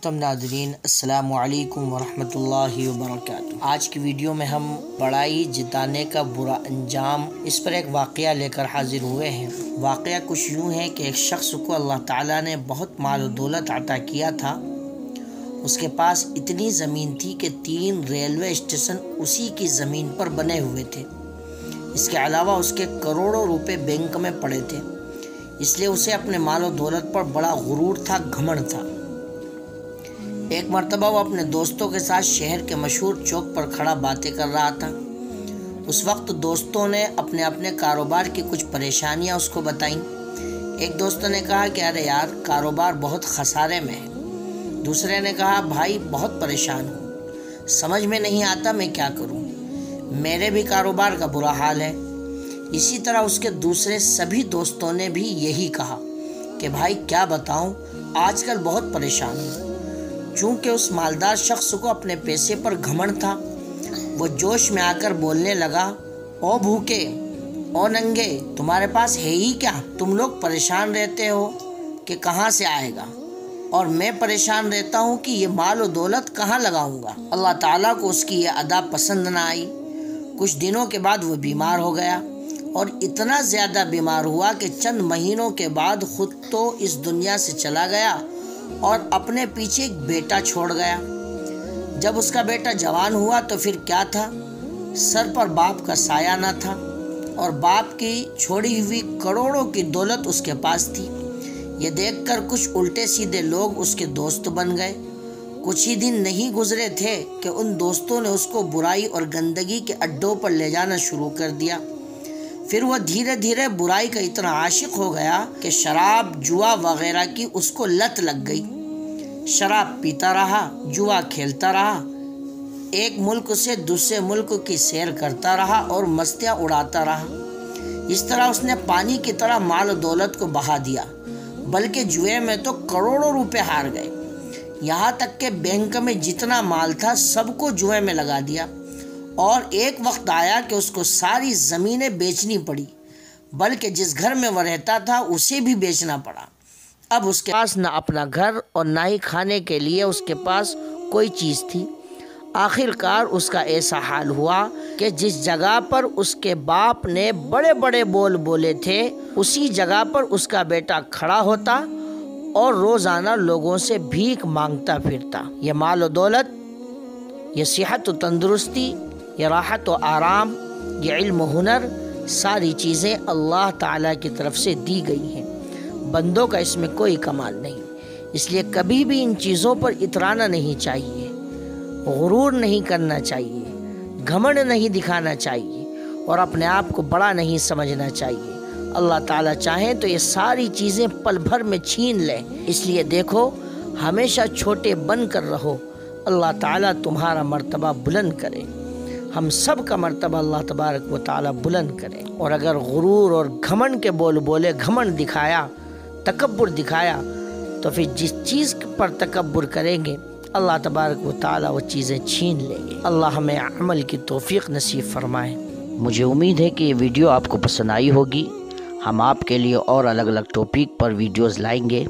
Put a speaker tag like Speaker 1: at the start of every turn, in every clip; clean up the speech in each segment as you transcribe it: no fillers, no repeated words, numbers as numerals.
Speaker 1: محترم ناظرین، السلام علیکم ورحمۃ اللہ وبرکاتہ۔ آج کی ویڈیو میں ہم بڑائی جتانے کا برا انجام اس پر ایک واقعہ لے کر حاضر ہوئے ہیں۔ واقعہ کچھ یوں ہے کہ ایک شخص کو اللہ تعالیٰ نے بہت مال و دولت عطا کیا تھا۔ اس کے پاس اتنی زمین تھی کہ 3 ریلوے اسٹیشن اسی کی زمین پر بنے ہوئے تھے۔ اس کے علاوہ اس کے کروڑوں روپے بینک میں پڑے تھے، اس لیے اسے اپنے مال و دولت پر بڑا غرور تھا، گھمنڈ تھا۔ ایک مرتبہ وہ اپنے دوستوں کے ساتھ شہر کے مشہور چوک پر کھڑا باتیں کر رہا تھا۔ اس وقت دوستوں نے اپنے کاروبار کی کچھ پریشانیاں اس کو بتائیں۔ ایک دوست نے کہا کہ ارے یار، کاروبار بہت خسارے میں ہے۔ دوسرے نے کہا بھائی بہت پریشان ہوں، سمجھ میں نہیں آتا میں کیا کروں، میرے بھی کاروبار کا برا حال ہے۔ اسی طرح اس کے دوسرے سبھی دوستوں نے بھی یہی کہا کہ بھائی کیا بتاؤں، آج کل بہت پریشان ہوں۔ چونکہ اس مالدار شخص کو اپنے پیسے پر گھمنڈ تھا، وہ جوش میں آ کر بولنے لگا، او بھوکے، او ننگے، تمہارے پاس ہے ہی کیا؟ تم لوگ پریشان رہتے ہو کہ کہاں سے آئے گا، اور میں پریشان رہتا ہوں کہ یہ مال و دولت کہاں لگاؤں گا۔ اللہ تعالیٰ کو اس کی یہ ادا پسند نہ آئی۔ کچھ دنوں کے بعد وہ بیمار ہو گیا، اور اتنا زیادہ بیمار ہوا کہ چند مہینوں کے بعد خود تو اس دنیا سے چلا گیا اور اپنے پیچھے ایک بیٹا چھوڑ گیا۔ جب اس کا بیٹا جوان ہوا تو پھر کیا تھا، سر پر باپ کا سایہ نہ تھا، اور باپ کی چھوڑی ہوئی کروڑوں کی دولت اس کے پاس تھی۔ یہ دیکھ کر کچھ الٹے سیدھے لوگ اس کے دوست بن گئے۔ کچھ ہی دن نہیں گزرے تھے کہ ان دوستوں نے اس کو برائی اور گندگی کے اڈوں پر لے جانا شروع کر دیا۔ پھر وہ دھیرے دھیرے برائی کا اتنا عاشق ہو گیا کہ شراب، جوا وغیرہ کی اس کو لت لگ گئی۔ شراب پیتا رہا، جوا کھیلتا رہا، ایک ملک سے دوسرے ملک کی سیر کرتا رہا اور مستیاں اڑاتا رہا۔ اس طرح اس نے پانی کی طرح مال و دولت کو بہا دیا، بلکہ جوئے میں تو کروڑوں روپے ہار گئے۔ یہاں تک کہ بینک میں جتنا مال تھا سب کو جوئے میں لگا دیا، اور ایک وقت آیا کہ اس کو ساری زمینیں بیچنی پڑی، بلکہ جس گھر میں وہ رہتا تھا اسے بھی بیچنا پڑا۔ اب اس کے پاس نہ اپنا گھر اور نہ ہی کھانے کے لیے اس کے پاس کوئی چیز تھی۔ آخر کار اس کا ایسا حال ہوا کہ جس جگہ پر اس کے باپ نے بڑے بڑے بول بولے تھے، اسی جگہ پر اس کا بیٹا کھڑا ہوتا اور روزانہ لوگوں سے بھیک مانگتا پھرتا۔ یہ مال و دولت، یہ صحت و تندرستی، یہ راحت و آرام، یہ علم و ہنر، ساری چیزیں اللہ تعالیٰ کی طرف سے دی گئی ہیں۔ بندوں کا اس میں کوئی کمال نہیں، اس لیے کبھی بھی ان چیزوں پر اترانا نہیں چاہیے، غرور نہیں کرنا چاہیے، گھمنڈ نہیں دکھانا چاہیے، اور اپنے آپ کو بڑا نہیں سمجھنا چاہیے۔ اللہ تعالیٰ چاہیں تو یہ ساری چیزیں پل بھر میں چھین لیں، اس لیے دیکھو ہمیشہ چھوٹے بن کر رہو، اللہ تعالیٰ تمہارا مرتبہ بلند کرے، ہم سب کا مرتبہ اللہ تبارک و تعالیٰ بلند کرے۔ اور اگر غرور اور گھمنڈ کے بول بولے، گھمنڈ دکھایا، تکبر دکھایا، تو پھر جس چیز پر تکبر کریں گے اللہ تبارک و تعالیٰ وہ چیزیں چھین لیں گے۔ اللہ ہمیں عمل کی توفیق نصیب فرمائے۔ مجھے امید ہے کہ یہ ویڈیو آپ کو پسند آئی ہوگی۔ ہم آپ کے لیے اور الگ الگ ٹاپک پر ویڈیوز لائیں گے۔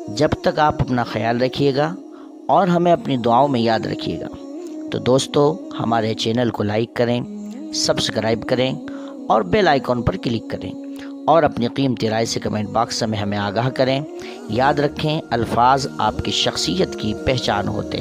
Speaker 1: جب تک آپ اپنا خیال رکھیے گا اور ہمیں اپنی دعاؤں میں یاد رکھیے گا۔ تو دوستو، ہمارے چینل کو لائک کریں، سبسکرائب کریں اور بیل آئیکن پر کلک کریں، اور اپنی قیمتی رائے سے کمنٹ باکس میں ہمیں آگاہ کریں۔ یاد رکھیں، الفاظ آپ کی شخصیت کی پہچان ہوتے ہیں۔